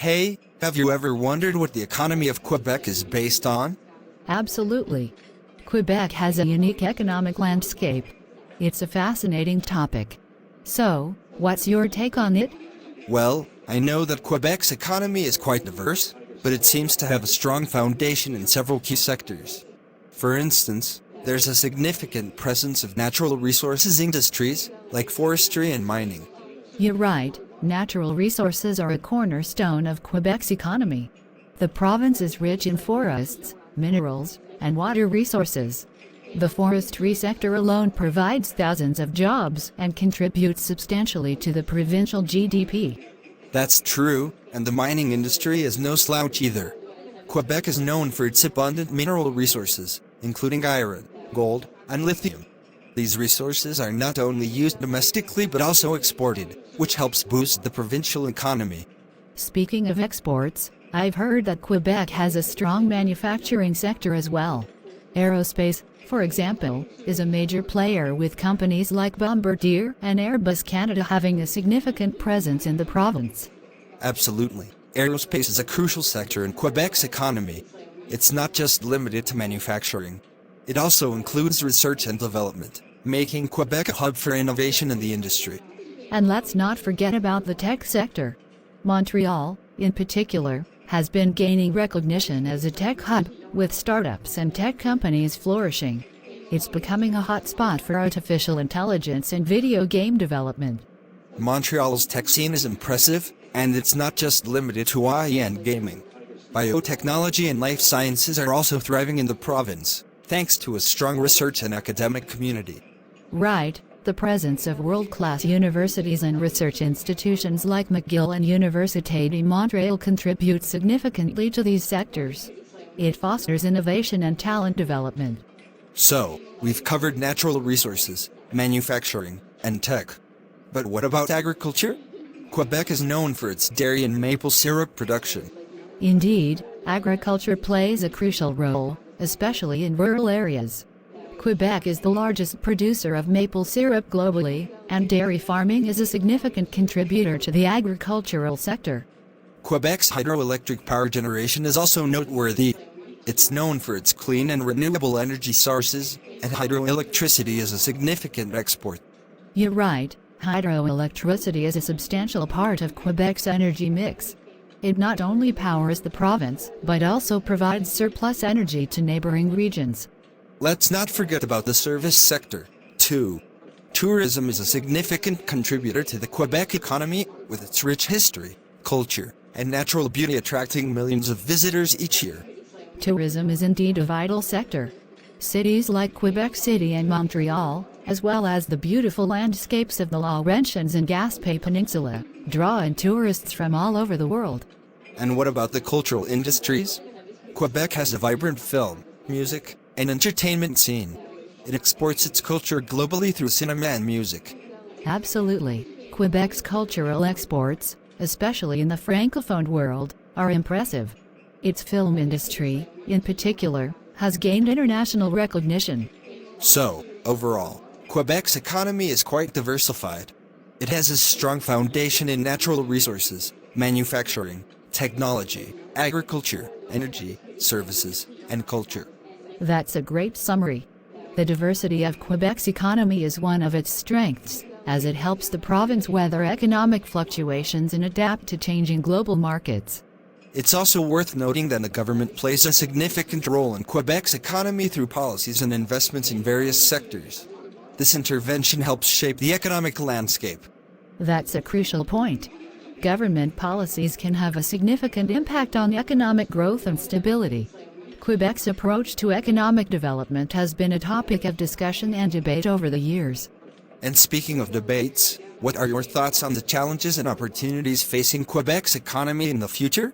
Hey, have you ever wondered what the economy of Quebec is based on? Absolutely. Quebec has a unique economic landscape. It's a fascinating topic. So, what's your take on it? Well, I know that Quebec's economy is quite diverse, but it seems to have a strong foundation in several key sectors. For instance, there's a significant presence of natural resources industries, like forestry and mining. You're right, natural resources are a cornerstone of Quebec's economy. The province is rich in forests, minerals, and water resources. The forestry sector alone provides thousands of jobs and contributes substantially to the provincial GDP. That's true, and the mining industry is no slouch either. Quebec is known for its abundant mineral resources, including iron, gold, and lithium. These resources are not only used domestically but also exported, which helps boost the provincial economy. Speaking of exports, I've heard that Quebec has a strong manufacturing sector as well. Aerospace, for example, is a major player with companies like Bombardier and Airbus Canada having a significant presence in the province. Absolutely. Aerospace is a crucial sector in Quebec's economy. It's not just limited to manufacturing. It also includes research and development, making Quebec a hub for innovation in the industry. And let's not forget about the tech sector. Montreal, in particular, has been gaining recognition as a tech hub, with startups and tech companies flourishing. It's becoming a hotspot for artificial intelligence and video game development. Montreal's tech scene is impressive, and it's not just limited to AI and gaming. Biotechnology and life sciences are also thriving in the province, thanks to a strong research and academic community. Right, the presence of world-class universities and research institutions like McGill and Université de Montréal contributes significantly to these sectors. It fosters innovation and talent development. So, we've covered natural resources, manufacturing, and tech. But what about agriculture? Quebec is known for its dairy and maple syrup production. Indeed, agriculture plays a crucial role, especially in rural areas. Quebec is the largest producer of maple syrup globally, and dairy farming is a significant contributor to the agricultural sector. Quebec's hydroelectric power generation is also noteworthy. It's known for its clean and renewable energy sources, and hydroelectricity is a significant export. You're right, hydroelectricity is a substantial part of Quebec's energy mix. It not only powers the province, but also provides surplus energy to neighboring regions. Let's not forget about the service sector, too. Tourism is a significant contributor to the Quebec economy, with its rich history, culture, and natural beauty attracting millions of visitors each year. Tourism is indeed a vital sector. Cities like Quebec City and Montreal, as well as the beautiful landscapes of the Laurentians and Gaspé Peninsula, draw in tourists from all over the world. And what about the cultural industries? Quebec has a vibrant film, music, and entertainment scene. It exports its culture globally through cinema and music. Absolutely. Quebec's cultural exports, especially in the francophone world, are impressive. Its film industry, in particular, has gained international recognition. So, overall, Quebec's economy is quite diversified. It has a strong foundation in natural resources, manufacturing, technology, agriculture, energy, services, and culture. That's a great summary. The diversity of Quebec's economy is one of its strengths, as it helps the province weather economic fluctuations and adapt to changing global markets. It's also worth noting that the government plays a significant role in Quebec's economy through policies and investments in various sectors. This intervention helps shape the economic landscape. That's a crucial point. Government policies can have a significant impact on economic growth and stability. Quebec's approach to economic development has been a topic of discussion and debate over the years. And speaking of debates, what are your thoughts on the challenges and opportunities facing Quebec's economy in the future?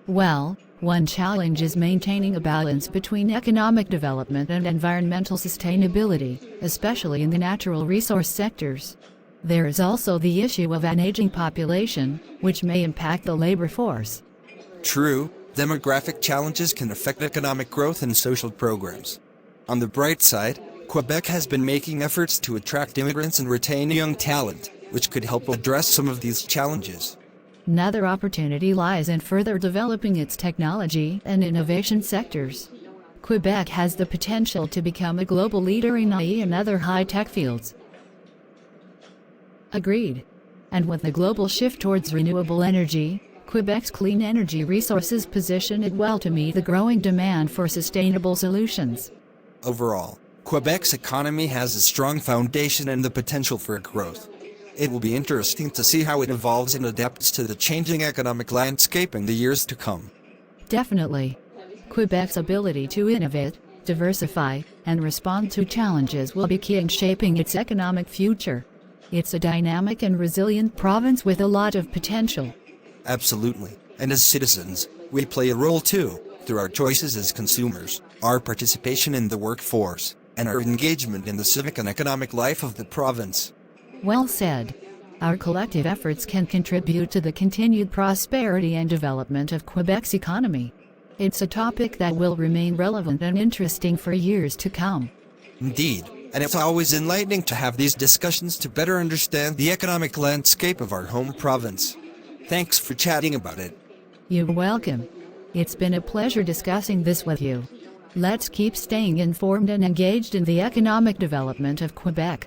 Well, one challenge is maintaining a balance between economic development and environmental sustainability, especially in the natural resource sectors. There is also the issue of an aging population, which may impact the labor force. True, demographic challenges can affect economic growth and social programs. On the bright side, Quebec has been making efforts to attract immigrants and retain young talent, which could help address some of these challenges. Another opportunity lies in further developing its technology and innovation sectors. Quebec has the potential to become a global leader in AI and other high-tech fields. Agreed. And with the global shift towards renewable energy, Quebec's clean energy resources position it well to meet the growing demand for sustainable solutions. Overall, Quebec's economy has a strong foundation and the potential for growth. It will be interesting to see how it evolves and adapts to the changing economic landscape in the years to come. Definitely. Quebec's ability to innovate, diversify, and respond to challenges will be key in shaping its economic future. It's a dynamic and resilient province with a lot of potential. Absolutely. And as citizens, we play a role too, through our choices as consumers, our participation in the workforce, and our engagement in the civic and economic life of the province. Well said. Our collective efforts can contribute to the continued prosperity and development of Quebec's economy. It's a topic that will remain relevant and interesting for years to come. Indeed, and it's always enlightening to have these discussions to better understand the economic landscape of our home province. Thanks for chatting about it. You're welcome. It's been a pleasure discussing this with you. Let's keep staying informed and engaged in the economic development of Quebec.